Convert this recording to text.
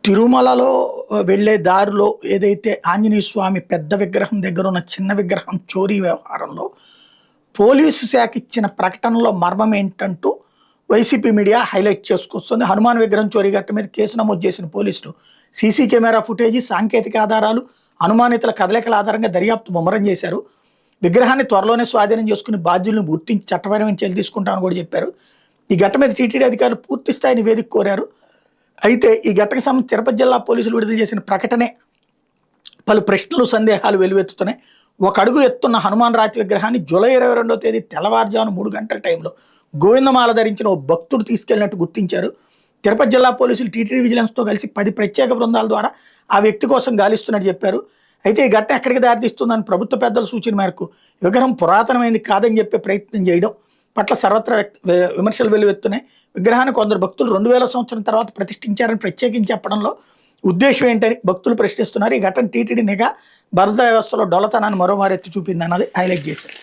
తిరుమలలో వెళ్ళే దారిలో ఏదైతే ఆంజనేయ స్వామి పెద్ద విగ్రహం దగ్గర ఉన్న చిన్న విగ్రహం చోరీ వ్యవహారంలో పోలీసు శాఖ ఇచ్చిన ప్రకటనలో మర్మం ఏంటంటూ వైసీపీ మీడియా హైలైట్ చేసుకొస్తుంది. హనుమాన్ విగ్రహం చోరీ ఘట్టం మీద కేసు నమోదు చేసిన పోలీసులు సీసీ కెమెరా ఫుటేజీ, సాంకేతిక ఆధారాలు, అనుమానితుల కదలికల ఆధారంగా దర్యాప్తు ముమ్మరం చేశారు. విగ్రహాన్ని త్వరలోనే స్వాధీనం చేసుకుని బాధ్యులను గుర్తించి చట్టపరమైన చర్యలు తీసుకుంటామని కూడా చెప్పారు. ఈ ఘట్టం మీద టీటీడీ అధికారులు పూర్తి స్థాయి నివేదిక కోరారు. అయితే ఈ ఘటనకు సంబంధించి తిరుపతి జిల్లా పోలీసులు విడుదల చేసిన ప్రకటనే పలు ప్రశ్నలు, సందేహాలు వెలువెత్తుతున్నాయి. ఒక అడుగు ఎత్తున్న హనుమాన్ రాతి విగ్రహాన్ని జూలై 22వ తేదీ తెల్లవారుజామున 3 గంటల టైంలో గోవిందమాల ధరించిన ఓ భక్తుడు తీసుకెళ్లినట్టు గుర్తించారు. తిరుపతి జిల్లా పోలీసులు టీటీడీ విజిలెన్స్తో కలిసి 10 ప్రత్యేక బృందాల ద్వారా ఆ వ్యక్తి కోసం గాలిస్తున్నట్టు చెప్పారు. అయితే ఈ ఘటన ఎక్కడికి దారితీస్తుందని ప్రభుత్వ పెద్దల సూచన మేరకు విగ్రహం పురాతనమైంది కాదని చెప్పే ప్రయత్నం చేయడం పట్ల సర్వత్రా విమర్శలు వెలువెత్తున్నాయి. విగ్రహాన్ని కొందరు భక్తులు 2000 సంవత్సరం తర్వాత ప్రతిష్ఠించారని ప్రత్యేకించి చెప్పడంలో ఉద్దేశం ఏంటని భక్తులు ప్రశ్నిస్తున్నారు. ఈ ఘటన టీటీడీ నిఘా భద్రతా వ్యవస్థలో డొల్లతనాన్ని మరోమారు ఎత్తి చూపింది అన్నది హైలైట్ చేశారు.